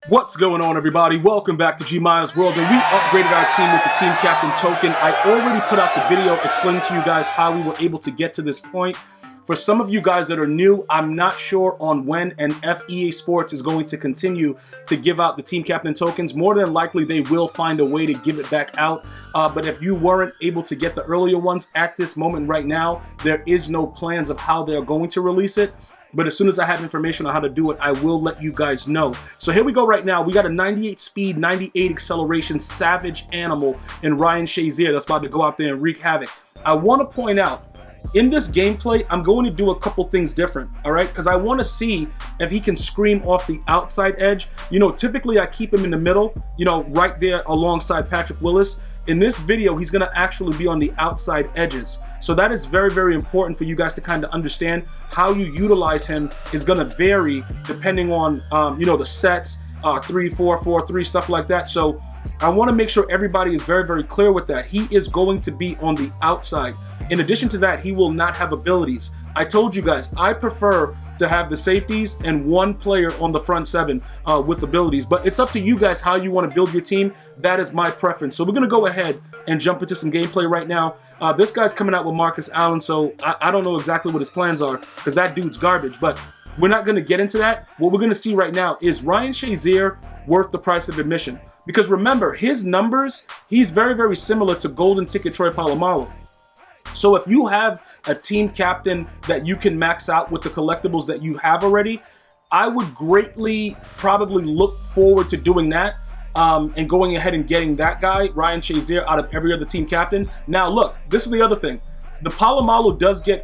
What's going on, everybody? Welcome back to GmiasWorld, and we upgraded our team with the team captain token. I already put out the video explaining to you guys how we were able to get to this point. For some of you guys that are new, I'm not sure on when and EA Sports is going to continue to give out the team captain tokens. More than likely, they will find a way to give it back out. But if you weren't able to get the earlier ones at this moment right now, there is no plans of how they're going to release it. But as soon as I have information on how to do it, I will let you guys know. So here we go right now. We got a 98 speed, 98 acceleration, savage animal in Ryan Shazier that's about to go out there and wreak havoc. I want to point out, in this gameplay, I'm going to do a couple things different, all right? Because I want to see if he can scream off the outside edge. You know, typically I keep him in the middle, you know, right there alongside Patrick Willis. In this video, he's going to actually be on the outside edges. So that is very, very important for you guys to kind of understand. How you utilize him is going to vary depending on, you know, the sets, 3-4-4-3, stuff like that. So I want to make sure everybody is very, very clear with that. He is going to be on the outside. In addition to that, he will not have abilities. I told you guys, I prefer to have the safeties and one player on the front seven with abilities. But it's up to you guys how you want to build your team. That is my preference. So we're going to go ahead and jump into some gameplay right now. This guy's coming out with Marcus Allen, so I don't know exactly what his plans are because that dude's garbage. But we're not going to get into that. What we're going to see right now is Ryan Shazier worth the price of admission. Because remember, his numbers, he's very, very similar to Golden Ticket Troy Polamalu. So if you have a team captain that you can max out with the collectibles that you have already, I would greatly probably look forward to doing that and going ahead and getting that guy, Ryan Shazier, out of every other team captain. Now look, this is the other thing. The Polamalu does get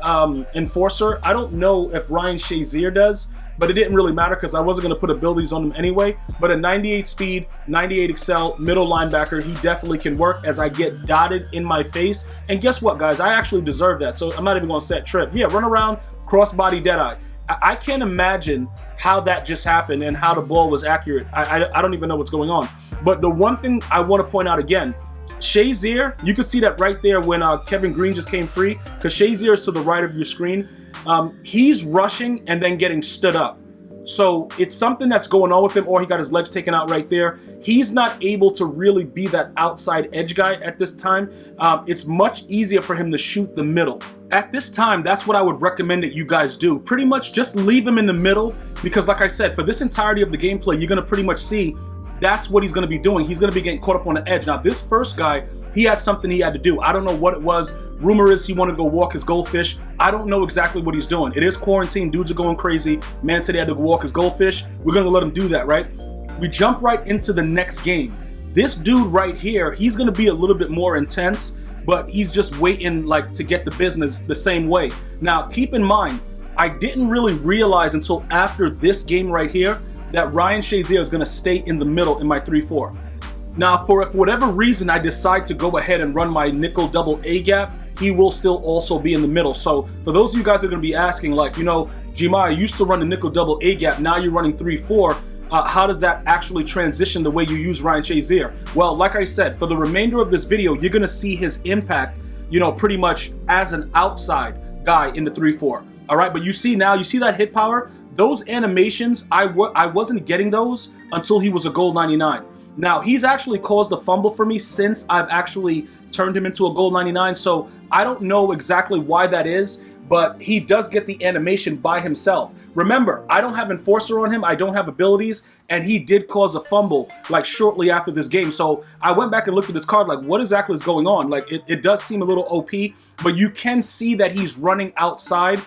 Enforcer. I don't know if Ryan Shazier does, but it didn't really matter because I wasn't going to put abilities on him anyway. But a 98 speed, 98 excel, middle linebacker, he definitely can work as I get dotted in my face. And guess what, guys? I actually deserve that, so I'm not even going to set trip. Yeah, run around, crossbody, deadeye. I can't imagine how that just happened and how the ball was accurate. I don't even know what's going on. But the one thing I want to point out again, Shazier, you could see that right there when Kevin Green just came free, because Shazier is to the right of your screen. He's rushing and then getting stood up. So it's something that's going on with him, or he got his legs taken out right there. He's not able to really be that outside edge guy at this time. It's much easier for him to shoot the middle. At this time, that's what I would recommend that you guys do. Pretty much just leave him in the middle, because like I said, for this entirety of the gameplay, you're going to pretty much see that's what he's going to be doing. He's going to be getting caught up on the edge. Now, this first guy, he had something he had to do. I don't know what it was. Rumor is he wanted to go walk his goldfish. I don't know exactly what he's doing. It is quarantine. Dudes are going crazy. Man said he had to go walk his goldfish. We're going to let him do that, right? We jump right into the next game. This dude right here, he's going to be a little bit more intense, but he's just waiting like to get the business the same way. Now, keep in mind, I didn't really realize until after this game right here that Ryan Shazier is going to stay in the middle in my 3-4. Now, for whatever reason I decide to go ahead and run my nickel double A gap, he will still also be in the middle. So for those of you guys that are going to be asking, like, you know, Gmia used to run the nickel double A gap, now you're running 3-4. How does that actually transition the way you use Ryan Shazier? Well, like I said, for the remainder of this video, you're going to see his impact, you know, pretty much as an outside guy in the 3-4. All right, but you see now, you see that hit power? Those animations, I wasn't getting those until he was a gold 99. Now, he's actually caused a fumble for me since I've actually turned him into a gold 99, so I don't know exactly why that is, but he does get the animation by himself. Remember, I don't have Enforcer on him, I don't have abilities, and he did cause a fumble like shortly after this game. So I went back and looked at his card, like, what exactly is going on? Like, it does seem a little OP, but you can see that he's running outside.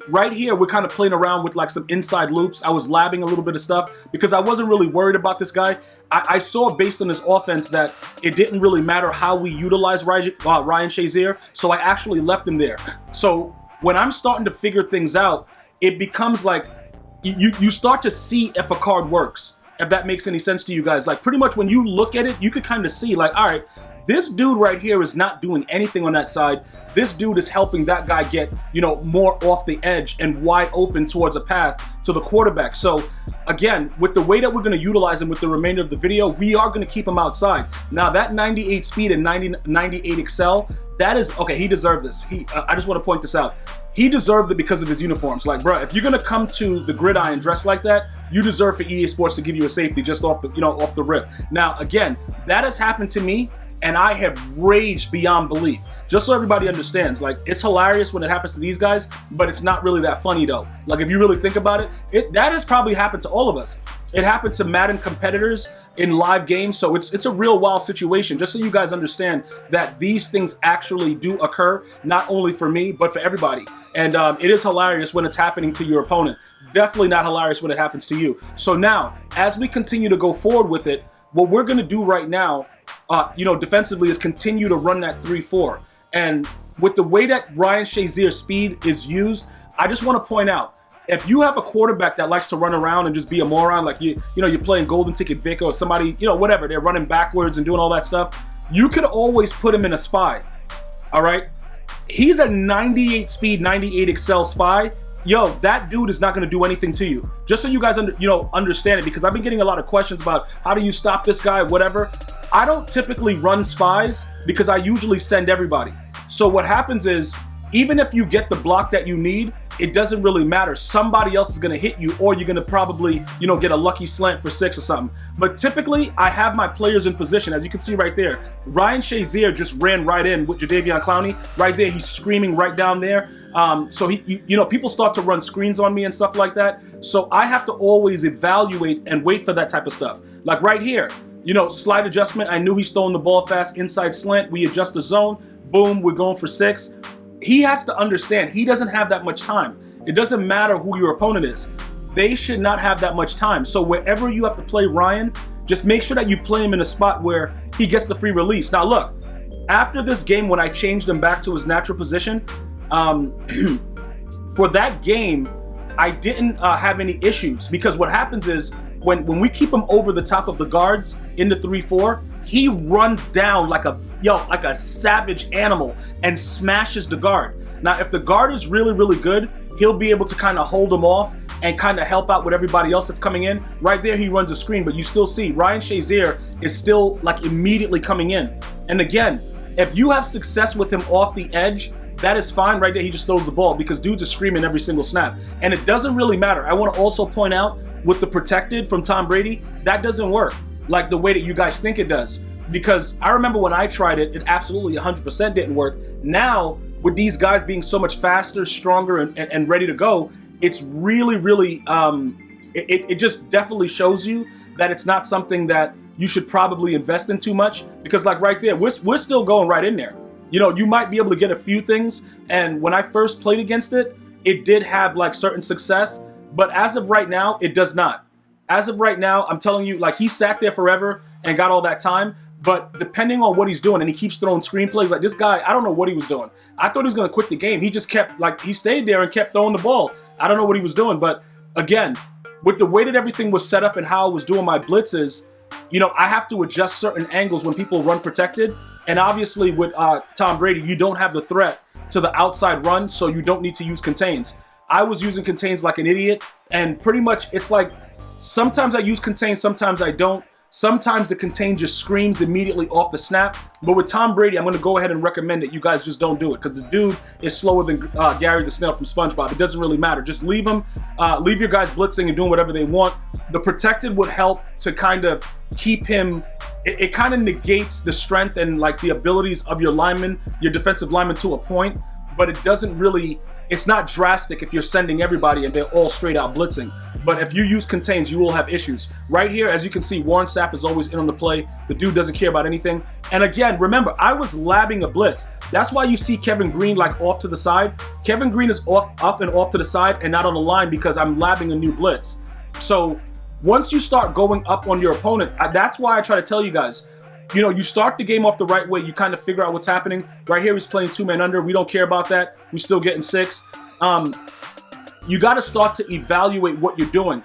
Right here, we're kind of playing around with like some inside loops. I was labbing a little bit of stuff because I wasn't really worried about this guy. I saw based on his offense that it didn't really matter how we utilize Ryan Shazier, so I actually left him there. So when I'm starting to figure things out, it becomes like you start to see if a card works, if that makes any sense to you guys. Like pretty much when you look at it, you could kind of see like, all right, this dude right here is not doing anything on that side. This dude is helping that guy get, you know, more off the edge and wide open towards a path to the quarterback. So again, with the way that we're going to utilize him with the remainder of the video, we are going to keep him outside. Now that 98 speed and 98 excel, That is, okay, he deserved this. I just want to point this out. He deserved it because of his uniforms. Like, bro, if you're going to come to the gridiron dressed like that, you deserve for EA Sports to give you a safety just off the, off the rip. Now, again, that has happened to me, and I have raged beyond belief. Just so everybody understands, like, it's hilarious when it happens to these guys, but it's not really that funny, though. Like, if you really think about it, that has probably happened to all of us. It happened to Madden competitors in live games, so it's a real wild situation. Just so you guys understand that these things actually do occur, not only for me, but for everybody. And it is hilarious when it's happening to your opponent. Definitely not hilarious when it happens to you. So now, as we continue to go forward with it, what we're going to do right now, defensively, is continue to run that 3-4. And with the way that Ryan Shazier's speed is used, I just want to point out, if you have a quarterback that likes to run around and just be a moron, like you're playing Golden Ticket Vic or somebody, whatever, they're running backwards and doing all that stuff, you could always put him in a spy. All right? He's a 98 speed, 98 excel spy. Yo, that dude is not going to do anything to you. Just so you guys understand it, because I've been getting a lot of questions about how do you stop this guy, whatever. I don't typically run spies because I usually send everybody. So what happens is, even if you get the block that you need, it doesn't really matter. Somebody else is going to hit you, or you're going to probably, get a lucky slant for 6 or something. But typically, I have my players in position. As you can see right there, Ryan Shazier just ran right in with Jadeveon Clowney. Right there, he's screaming right down there. So people start to run screens on me and stuff like that. So I have to always evaluate and wait for that type of stuff. Like right here, slide adjustment. I knew he's throwing the ball fast, inside slant. We adjust the zone. Boom, we're going for 6. He has to understand he doesn't have that much time. It doesn't matter who your opponent is. They should not have that much time. So wherever you have to play Ryan, just make sure that you play him in a spot where he gets the free release. Now look, after this game, when I changed him back to his natural position, for that game, I didn't have any issues, because what happens is when we keep him over the top of the guards in the 3-4, he runs down like a savage animal and smashes the guard. Now, if the guard is really, really good, he'll be able to kind of hold him off and kind of help out with everybody else that's coming in. Right there, he runs a screen, but you still see Ryan Shazier is still like immediately coming in. And again, if you have success with him off the edge, that is fine. Right there, he just throws the ball because dudes are screaming every single snap. And it doesn't really matter. I want to also point out, with the protected from Tom Brady, that doesn't work like the way that you guys think it does. Because I remember when I tried it, it absolutely 100% didn't work. Now, with these guys being so much faster, stronger, and ready to go, it's really, really, it just definitely shows you that it's not something that you should probably invest in too much. Because like right there, we're still going right in there. You might be able to get a few things. And when I first played against it, it did have like certain success. But as of right now, it does not. As of right now, I'm telling you, like, he sat there forever and got all that time. But depending on what he's doing, and he keeps throwing screenplays, like this guy, I don't know what he was doing. I thought he was going to quit the game. He just kept, like, he stayed there and kept throwing the ball. I don't know what he was doing. But again, with the way that everything was set up and how I was doing my blitzes, I have to adjust certain angles when people run protected. And obviously with Tom Brady, you don't have the threat to the outside run, so you don't need to use contains. I was using contains like an idiot, and pretty much it's like sometimes I use contains, sometimes I don't. Sometimes the contain just screams immediately off the snap. But with Tom Brady, I'm going to go ahead and recommend that you guys just don't do it, because the dude is slower than Gary the Snail from SpongeBob. It doesn't really matter. Just leave him. Leave your guys blitzing and doing whatever they want. The protected would help to kind of keep him. It kind of negates the strength and like the abilities of your lineman, your defensive lineman, to a point. But it doesn't really. It's not drastic if you're sending everybody and they're all straight out blitzing. But if you use contains, you will have issues. Right here, as you can see, Warren Sapp is always in on the play. The dude doesn't care about anything. And again, remember, I was labbing a blitz. That's why you see Kevin Green like off to the side. Kevin Green is up and off to the side and not on the line because I'm labbing a new blitz. So once you start going up on your opponent, that's why I try to tell you guys, you start the game off the right way. You kind of figure out what's happening. Right here, he's playing 2-man under. We don't care about that. We're still getting 6. You got to start to evaluate what you're doing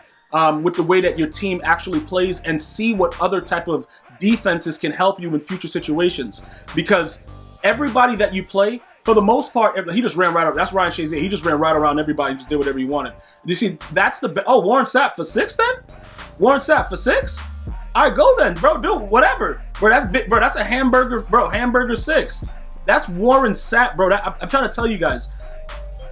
with the way that your team actually plays and see what other type of defenses can help you in future situations. Because everybody that you play, for the most part, he just ran right around. That's Ryan Shazier. He just ran right around everybody and just did whatever he wanted. You see, that's the oh, Warren Sapp for 6 then? Warren Sapp for 6? All right, go then, bro. Do whatever, bro. That's big, bro. That's a hamburger, bro. Hamburger 6. That's Warren Sapp, bro. I'm trying to tell you guys.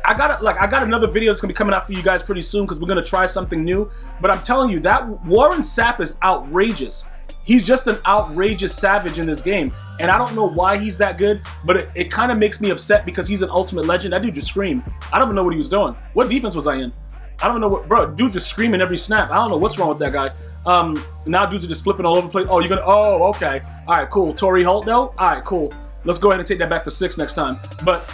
I got another video that's gonna be coming out for you guys pretty soon because we're gonna try something new. But I'm telling you, that Warren Sapp is outrageous. He's just an outrageous savage in this game. And I don't know why he's that good, but it kind of makes me upset because he's an ultimate legend. That dude just screamed. I don't even know what he was doing. What defense was I in? I don't know what, bro, dude just screaming every snap. I don't know what's wrong with that guy. Now dudes are just flipping all over the place. Oh, oh, okay. All right, cool. Torrey Holt, though? All right, cool. Let's go ahead and take that back for 6 next time. But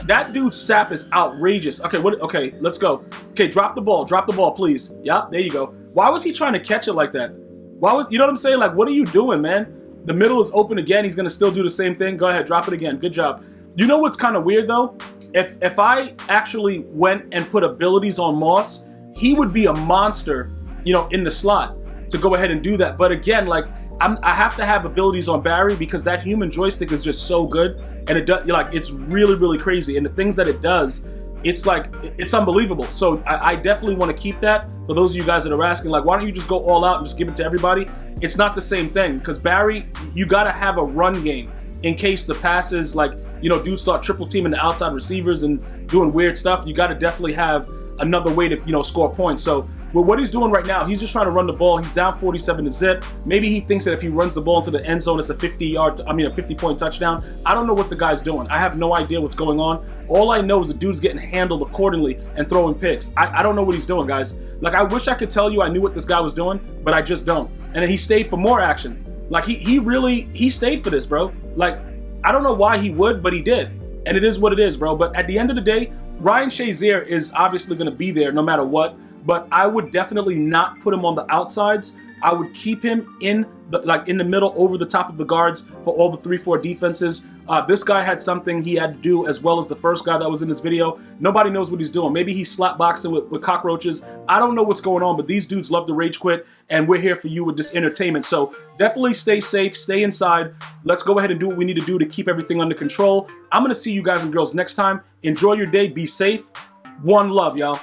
that dude's Sapp is outrageous. Okay, okay, let's go. Okay, drop the ball, please. Yep, there you go. Why was he trying to catch it like that? You know what I'm saying? Like, what are you doing, man? The middle is open again. He's gonna still do the same thing. Go ahead, drop it again. Good job. You know what's kind of weird though? If I actually went and put abilities on Moss, he would be a monster, you know, in the slot to go ahead and do that. But again, like I have to have abilities on Barry because that human joystick is just so good, and it does, like, it's really, really crazy. And the things that it does, it's like, it's unbelievable. So I definitely want to keep that. For those of you guys that are asking, like, why don't you just go all out and just give it to everybody? It's not the same thing because Barry, you got to have a run game in case the passes, like, you know, dudes start triple teaming the outside receivers and doing weird stuff. You got to definitely have another way to, you know, score points. So with what he's doing right now, he's just trying to run the ball. He's down 47 to zip. Maybe he thinks that if he runs the ball into the end zone, it's a 50-point touchdown. I don't know what the guy's doing. I have no idea what's going on. All I know is the dude's getting handled accordingly and throwing picks. I don't know what he's doing, guys. Like, I wish I could tell you I knew what this guy was doing, but I just don't. And then he stayed for more action. Like, he stayed for this, bro. Like, I don't know why he would, but he did. And it is what it is, bro. But at the end of the day, Ryan Shazier is obviously going to be there no matter what, but I would definitely not put him on the outsides. I would keep him in the middle, over the top of the guards for all the 3-4 defenses. This guy had something he had to do as well as the first guy that was in this video. Nobody knows what he's doing. Maybe he's slap boxing with cockroaches. I don't know what's going on, but these dudes love to rage quit, and we're here for you with this entertainment. So definitely stay safe, stay inside. Let's go ahead and do what we need to do to keep everything under control. I'm going to see you guys and girls next time. Enjoy your day. Be safe. One love, y'all.